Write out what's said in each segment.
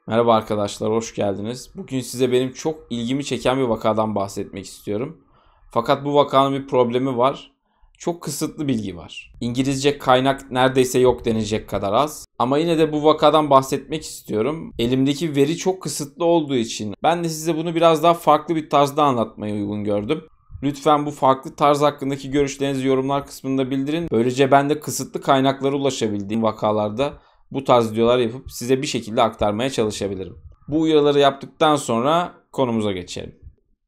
Merhaba arkadaşlar, hoş geldiniz. Bugün size benim çok ilgimi çeken bir vakadan bahsetmek istiyorum. Fakat bu vakanın bir problemi var. Çok kısıtlı bilgi var. İngilizce kaynak neredeyse yok denecek kadar az. Ama yine de bu vakadan bahsetmek istiyorum. Elimdeki veri çok kısıtlı olduğu için ben de size bunu biraz daha farklı bir tarzda anlatmayı uygun gördüm. Lütfen bu farklı tarz hakkındaki görüşlerinizi yorumlar kısmında bildirin. Böylece ben de kısıtlı kaynaklara ulaşabildiğim vakalarda bu tarz videolar yapıp size bir şekilde aktarmaya çalışabilirim. Bu uyarıları yaptıktan sonra konumuza geçelim.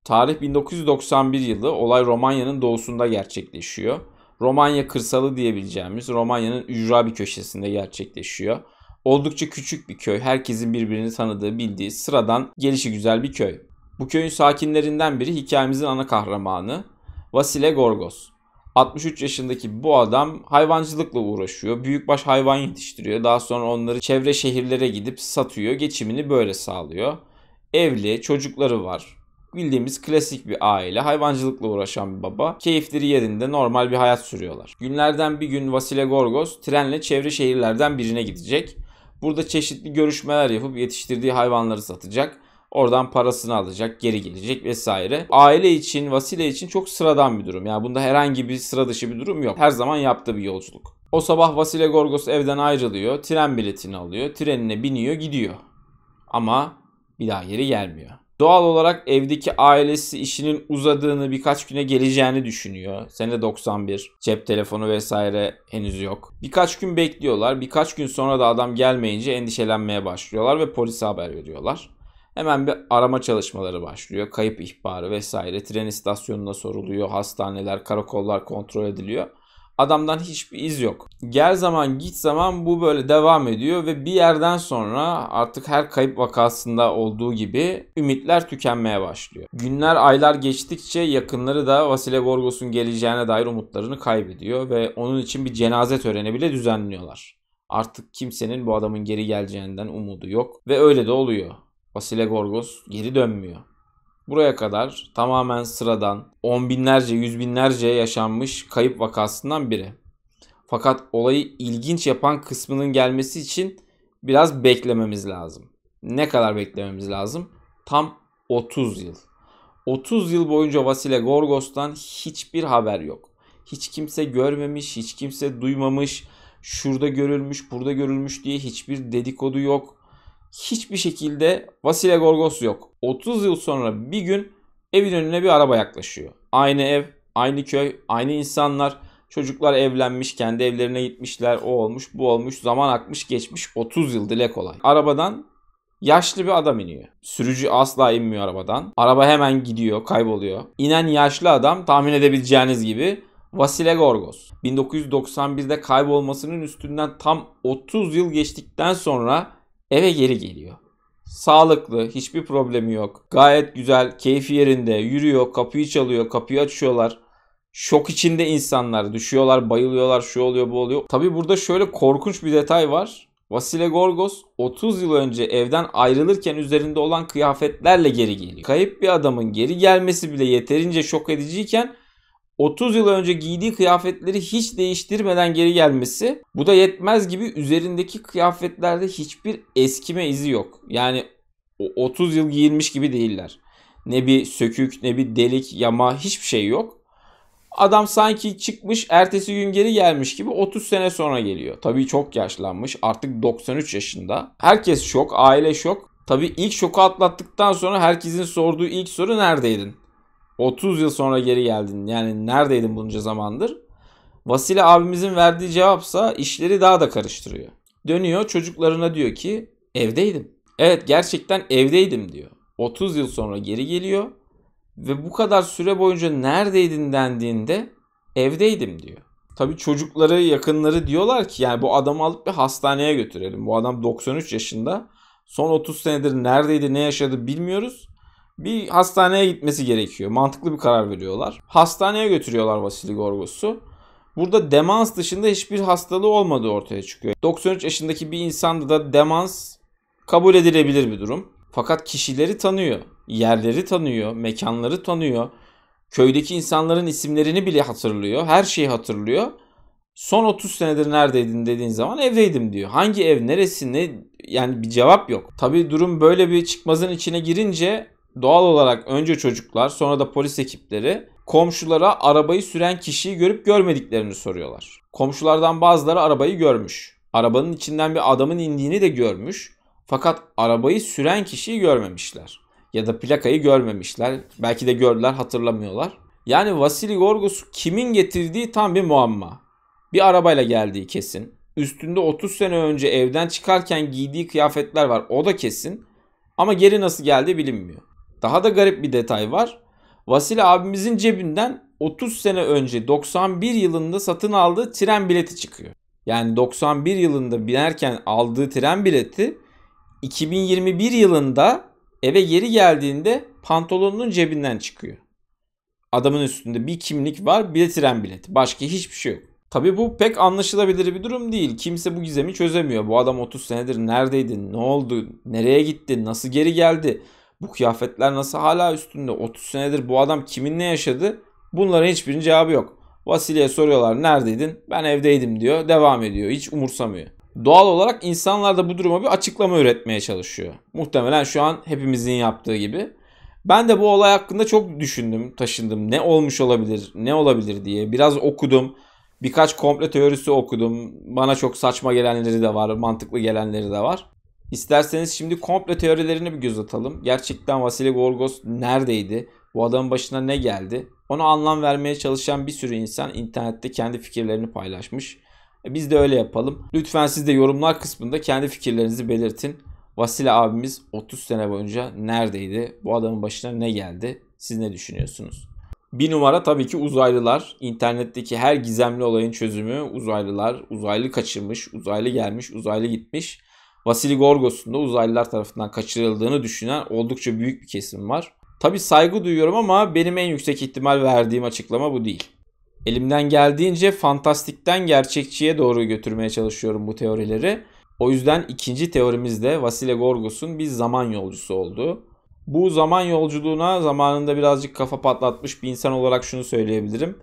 Tarih 1991 yılı, olay Romanya'nın doğusunda gerçekleşiyor. Romanya kırsalı diyebileceğimiz Romanya'nın ücra bir köşesinde gerçekleşiyor. Oldukça küçük bir köy, herkesin birbirini tanıdığı, bildiği, sıradan, gelişigüzel bir köy. Bu köyün sakinlerinden biri hikayemizin ana kahramanı Vasile Gorgos. 63 yaşındaki bu adam hayvancılıkla uğraşıyor. Büyükbaş hayvan yetiştiriyor. Daha sonra onları çevre şehirlere gidip satıyor. Geçimini böyle sağlıyor. Evli, çocukları var. Bildiğimiz klasik bir aile, hayvancılıkla uğraşan bir baba. Keyifleri yerinde, normal bir hayat sürüyorlar. Günlerden bir gün Vasile Gorgos trenle çevre şehirlerden birine gidecek. Burada çeşitli görüşmeler yapıp yetiştirdiği hayvanları satacak. Oradan parasını alacak, geri gelecek vesaire. Aile için, Vasile için çok sıradan bir durum. Yani bunda herhangi bir sıra dışı bir durum yok. Her zaman yaptığı bir yolculuk. O sabah Vasile Gorgos evden ayrılıyor, tren biletini alıyor, trenine biniyor, gidiyor. Ama bir daha geri gelmiyor. Doğal olarak evdeki ailesi işinin uzadığını, birkaç güne geleceğini düşünüyor. Sene 91, cep telefonu vesaire henüz yok. Birkaç gün bekliyorlar. Birkaç gün sonra da adam gelmeyince endişelenmeye başlıyorlar ve polise haber veriyorlar. Hemen bir arama çalışmaları başlıyor. Kayıp ihbarı vesaire. Tren istasyonuna soruluyor. Hastaneler, karakollar kontrol ediliyor. Adamdan hiçbir iz yok. Gel zaman git zaman bu böyle devam ediyor ve bir yerden sonra artık her kayıp vakasında olduğu gibi ümitler tükenmeye başlıyor. Günler, aylar geçtikçe yakınları da Vasile Gorgos'un geleceğine dair umutlarını kaybediyor ve onun için bir cenaze töreni bile düzenliyorlar. Artık kimsenin bu adamın geri geleceğinden umudu yok ve öyle de oluyor. Vasile Gorgos geri dönmüyor. Buraya kadar tamamen sıradan, on binlerce, yüz binlerce yaşanmış kayıp vakasından biri. Fakat olayı ilginç yapan kısmının gelmesi için biraz beklememiz lazım. Ne kadar beklememiz lazım? Tam 30 yıl. 30 yıl boyunca Vasile Gorgos'tan hiçbir haber yok. Hiç kimse görmemiş, hiç kimse duymamış. Şurada görülmüş, burada görülmüş diye hiçbir dedikodu yok. Hiçbir şekilde Vasile Gorgos yok. 30 yıl sonra bir gün evin önüne bir araba yaklaşıyor. Aynı ev, aynı köy, aynı insanlar. Çocuklar evlenmiş, kendi evlerine gitmişler. O olmuş, bu olmuş. Zaman akmış, geçmiş. 30 yıl dile kolay. Arabadan yaşlı bir adam iniyor. Sürücü asla inmiyor arabadan. Araba hemen gidiyor, kayboluyor. İnen yaşlı adam tahmin edebileceğiniz gibi Vasile Gorgos. 1991'de kaybolmasının üstünden tam 30 yıl geçtikten sonra eve geri geliyor. Sağlıklı, hiçbir problemi yok. Gayet güzel, keyfi yerinde, yürüyor, kapıyı çalıyor, kapıyı açıyorlar. Şok içinde insanlar, düşüyorlar, bayılıyorlar, şu oluyor, bu oluyor. Tabii burada şöyle korkunç bir detay var. Vasile Gorgos 30 yıl önce evden ayrılırken üzerinde olan kıyafetlerle geri geliyor. Kayıp bir adamın geri gelmesi bile yeterince şok ediciyken 30 yıl önce giydiği kıyafetleri hiç değiştirmeden geri gelmesi, bu da yetmez gibi üzerindeki kıyafetlerde hiçbir eskime izi yok. Yani 30 yıl giyilmiş gibi değiller. Ne bir sökük, ne bir delik, yama, hiçbir şey yok. Adam sanki çıkmış ertesi gün geri gelmiş gibi 30 sene sonra geliyor. Tabii çok yaşlanmış, artık 93 yaşında. Herkes şok, aile şok. Tabii ilk şoku atlattıktan sonra herkesin sorduğu ilk soru neredeydin? 30 yıl sonra geri geldin. Yani neredeydin bunca zamandır? Vasile abimizin verdiği cevapsa işleri daha da karıştırıyor. Dönüyor çocuklarına diyor ki evdeydim. Evet, gerçekten evdeydim diyor. 30 yıl sonra geri geliyor ve bu kadar süre boyunca neredeydin dendiğinde evdeydim diyor. Tabii çocukları, yakınları diyorlar ki yani bu adamı alıp bir hastaneye götürelim. Bu adam 93 yaşında. Son 30 senedir neredeydi, ne yaşadı bilmiyoruz. Bir hastaneye gitmesi gerekiyor. Mantıklı bir karar veriyorlar. Hastaneye götürüyorlar Vasili Gorgos'u. Burada demans dışında hiçbir hastalığı olmadığı ortaya çıkıyor. 93 yaşındaki bir insanda da demans kabul edilebilir bir durum. Fakat kişileri tanıyor, yerleri tanıyor, mekanları tanıyor. Köydeki insanların isimlerini bile hatırlıyor, her şeyi hatırlıyor. Son 30 senedir neredeydin dediğin zaman evdeydim diyor. Hangi ev, neresi, ne, yani bir cevap yok. Tabii durum böyle bir çıkmazın içine girince doğal olarak önce çocuklar, sonra da polis ekipleri komşulara arabayı süren kişiyi görüp görmediklerini soruyorlar. Komşulardan bazıları arabayı görmüş. Arabanın içinden bir adamın indiğini de görmüş. Fakat arabayı süren kişiyi görmemişler. Ya da plakayı görmemişler. Belki de gördüler, hatırlamıyorlar. Yani Vasili Gorgos'u kimin getirdiği tam bir muamma. Bir arabayla geldiği kesin. Üstünde 30 sene önce evden çıkarken giydiği kıyafetler var. O da kesin. Ama geri nasıl geldiği bilinmiyor. Daha da garip bir detay var. Vasili abimizin cebinden 30 sene önce 91 yılında satın aldığı tren bileti çıkıyor. Yani 91 yılında binerken aldığı tren bileti 2021 yılında eve geri geldiğinde pantolonunun cebinden çıkıyor. Adamın üstünde bir kimlik var, bir de tren bileti. Başka hiçbir şey yok. Tabii bu pek anlaşılabilir bir durum değil. Kimse bu gizemi çözemiyor. Bu adam 30 senedir neredeydi, ne oldu, nereye gitti, nasıl geri geldi? Bu kıyafetler nasıl hala üstünde? 30 senedir bu adam kiminle yaşadı? Bunların hiçbirinin cevabı yok. Vasili'ye soruyorlar neredeydin? Ben evdeydim diyor. Devam ediyor. Hiç umursamıyor. Doğal olarak insanlar da bu duruma bir açıklama üretmeye çalışıyor. Muhtemelen şu an hepimizin yaptığı gibi. Ben de bu olay hakkında çok düşündüm, taşındım. Ne olmuş olabilir, ne olabilir diye. Biraz okudum. Birkaç komplo teorisi okudum. Bana çok saçma gelenleri de var, mantıklı gelenleri de var. İsterseniz şimdi komplo teorilerine bir göz atalım. Gerçekten Vasili Gorgos neredeydi? Bu adamın başına ne geldi? Ona anlam vermeye çalışan bir sürü insan internette kendi fikirlerini paylaşmış. Biz de öyle yapalım. Lütfen siz de yorumlar kısmında kendi fikirlerinizi belirtin. Vasili abimiz 30 sene boyunca neredeydi? Bu adamın başına ne geldi? Siz ne düşünüyorsunuz? Bir numara tabii ki uzaylılar. İnternetteki her gizemli olayın çözümü uzaylılar. Uzaylı kaçırmış, uzaylı gelmiş, uzaylı gitmiş. Vasili Gorgos'un da uzaylılar tarafından kaçırıldığını düşünen oldukça büyük bir kesim var. Tabii saygı duyuyorum ama benim en yüksek ihtimal verdiğim açıklama bu değil. Elimden geldiğince fantastikten gerçekçiye doğru götürmeye çalışıyorum bu teorileri. O yüzden ikinci teorimiz de Vasili Gorgos'un bir zaman yolcusu olduğu. Bu zaman yolculuğuna zamanında birazcık kafa patlatmış bir insan olarak şunu söyleyebilirim.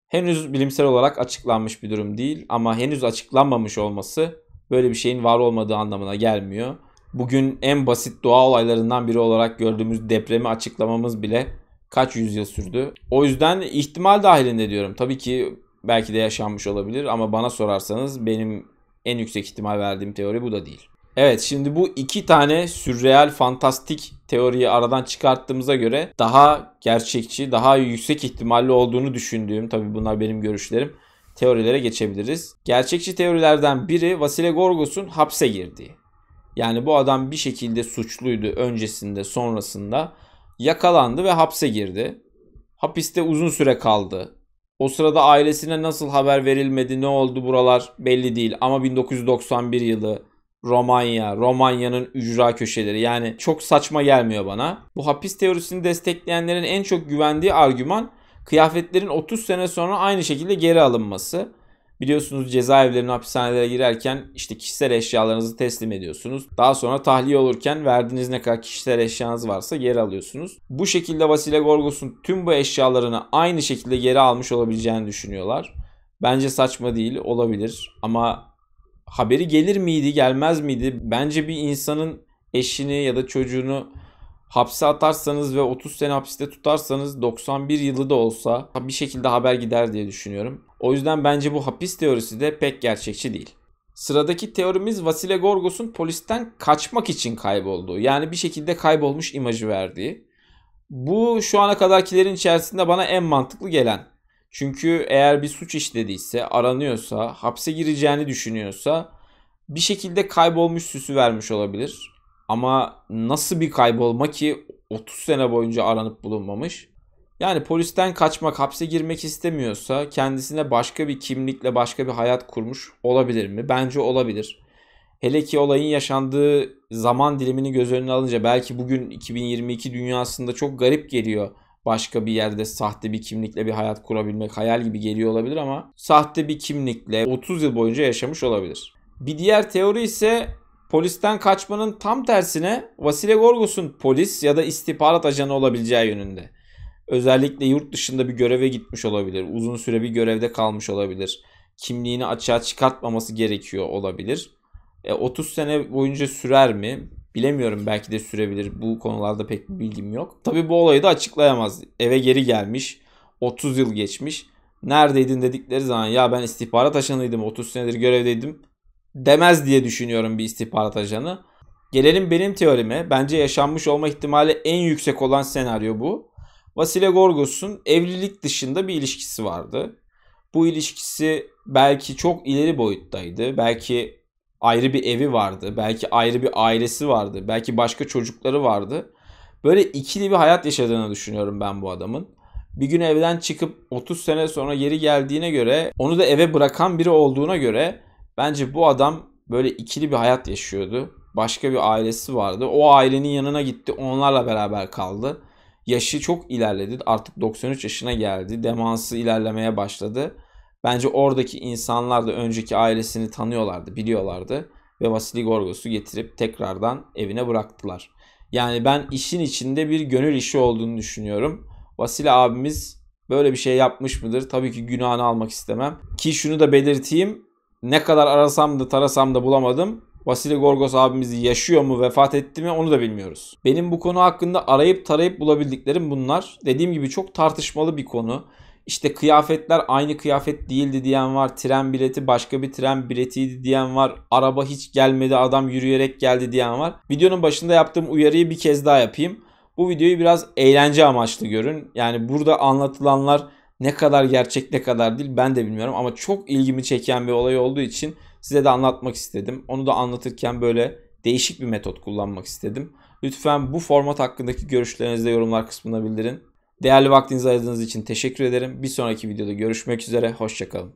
Henüz bilimsel olarak açıklanmış bir durum değil ama henüz açıklanmamış olması böyle bir şeyin var olmadığı anlamına gelmiyor. Bugün en basit doğa olaylarından biri olarak gördüğümüz depremi açıklamamız bile kaç yüzyıl sürdü. O yüzden ihtimal dahilinde diyorum. Tabii ki belki de yaşanmış olabilir ama bana sorarsanız benim en yüksek ihtimal verdiğim teori bu da değil. Evet, şimdi bu iki tane sürreal, fantastik teoriyi aradan çıkarttığımıza göre daha gerçekçi, daha yüksek ihtimalli olduğunu düşündüğüm, tabii bunlar benim görüşlerim, teorilere geçebiliriz. Gerçekçi teorilerden biri Vasile Gorgos'un hapse girdiği. Yani bu adam bir şekilde suçluydu öncesinde, sonrasında yakalandı ve hapse girdi. Hapiste uzun süre kaldı. O sırada ailesine nasıl haber verilmedi, ne oldu buralar belli değil. Ama 1991 yılı Romanya'nın ücra köşeleri, yani çok saçma gelmiyor bana. Bu hapis teorisini destekleyenlerin en çok güvendiği argüman kıyafetlerin 30 sene sonra aynı şekilde geri alınması. Biliyorsunuz cezaevlerine, hapishanelere girerken işte kişisel eşyalarınızı teslim ediyorsunuz. Daha sonra tahliye olurken verdiğiniz ne kadar kişisel eşyanız varsa geri alıyorsunuz. Bu şekilde Vasile Gorgos'un tüm bu eşyalarını aynı şekilde geri almış olabileceğini düşünüyorlar. Bence saçma değil, olabilir ama haberi gelir miydi, gelmez miydi? Bence bir insanın eşini ya da çocuğunu hapse atarsanız ve 30 sene hapiste tutarsanız 91 yılı da olsa bir şekilde haber gider diye düşünüyorum. O yüzden bence bu hapis teorisi de pek gerçekçi değil. Sıradaki teorimiz Vasile Gorgos'un polisten kaçmak için kaybolduğu. Yani bir şekilde kaybolmuş imajı verdiği. Bu şu ana kadarkilerin içerisinde bana en mantıklı gelen. Çünkü eğer bir suç işlediyse, aranıyorsa, hapse gireceğini düşünüyorsa bir şekilde kaybolmuş süsü vermiş olabilir. Ama nasıl bir kaybolma ki 30 sene boyunca aranıp bulunmamış? Yani polisten kaçmak, hapse girmek istemiyorsa kendisine başka bir kimlikle başka bir hayat kurmuş olabilir mi? Bence olabilir. Hele ki olayın yaşandığı zaman dilimini göz önüne alınca belki bugün 2022 dünyasında çok garip geliyor. Başka bir yerde sahte bir kimlikle bir hayat kurabilmek hayal gibi geliyor olabilir ama sahte bir kimlikle 30 yıl boyunca yaşamış olabilir. Bir diğer teori ise polisten kaçmanın tam tersine Vasile Gorgos'un polis ya da istihbarat ajanı olabileceği yönünde. Özellikle yurt dışında bir göreve gitmiş olabilir. Uzun süre bir görevde kalmış olabilir. kimliğini açığa çıkartmaması gerekiyor olabilir. 30 sene boyunca sürer mi? Bilemiyorum, belki de sürebilir. Bu konularda pek bir bilgim yok. Tabii bu olayı da açıklayamaz. Eve geri gelmiş. 30 yıl geçmiş. Neredeydin dedikleri zaman ya ben istihbarat ajanıydım, 30 senedir görevdeydim demez diye düşünüyorum bir istihbarat ajanı. Gelelim benim teorime. Bence yaşanmış olma ihtimali en yüksek olan senaryo bu. Vasile Gorgos'un evlilik dışında bir ilişkisi vardı. Bu ilişkisi belki çok ileri boyuttaydı. Belki ayrı bir evi vardı. Belki ayrı bir ailesi vardı. Belki başka çocukları vardı. Böyle ikili bir hayat yaşadığını düşünüyorum ben bu adamın. Bir gün evden çıkıp 30 sene sonra geri geldiğine göre, onu da eve bırakan biri olduğuna göre bence bu adam böyle ikili bir hayat yaşıyordu. Başka bir ailesi vardı. O ailenin yanına gitti. Onlarla beraber kaldı. Yaşı çok ilerledi. Artık 93 yaşına geldi. Demansı ilerlemeye başladı. Bence oradaki insanlar da önceki ailesini tanıyorlardı, biliyorlardı. Ve Vasili Gorgos'u getirip tekrardan evine bıraktılar. Yani ben işin içinde bir gönül işi olduğunu düşünüyorum. Vasili abimiz böyle bir şey yapmış mıdır? Tabii ki günahını almak istemem. Ki şunu da belirteyim. Ne kadar arasam da tarasam da bulamadım. Vasili Gorgos abimiz yaşıyor mu, vefat etti mi onu da bilmiyoruz. Benim bu konu hakkında arayıp tarayıp bulabildiklerim bunlar. Dediğim gibi çok tartışmalı bir konu. İşte kıyafetler aynı kıyafet değildi diyen var. Tren bileti başka bir tren biletiydi diyen var. Araba hiç gelmedi, adam yürüyerek geldi diyen var. Videonun başında yaptığım uyarıyı bir kez daha yapayım. Bu videoyu biraz eğlence amaçlı görün. Yani burada anlatılanlar ne kadar gerçek ne kadar değil ben de bilmiyorum. Ama çok ilgimi çeken bir olay olduğu için size de anlatmak istedim. Onu da anlatırken böyle değişik bir metot kullanmak istedim. Lütfen bu format hakkındaki görüşlerinizi de yorumlar kısmına bildirin. Değerli vaktinizi ayırdığınız için teşekkür ederim. Bir sonraki videoda görüşmek üzere. Hoşça kalın.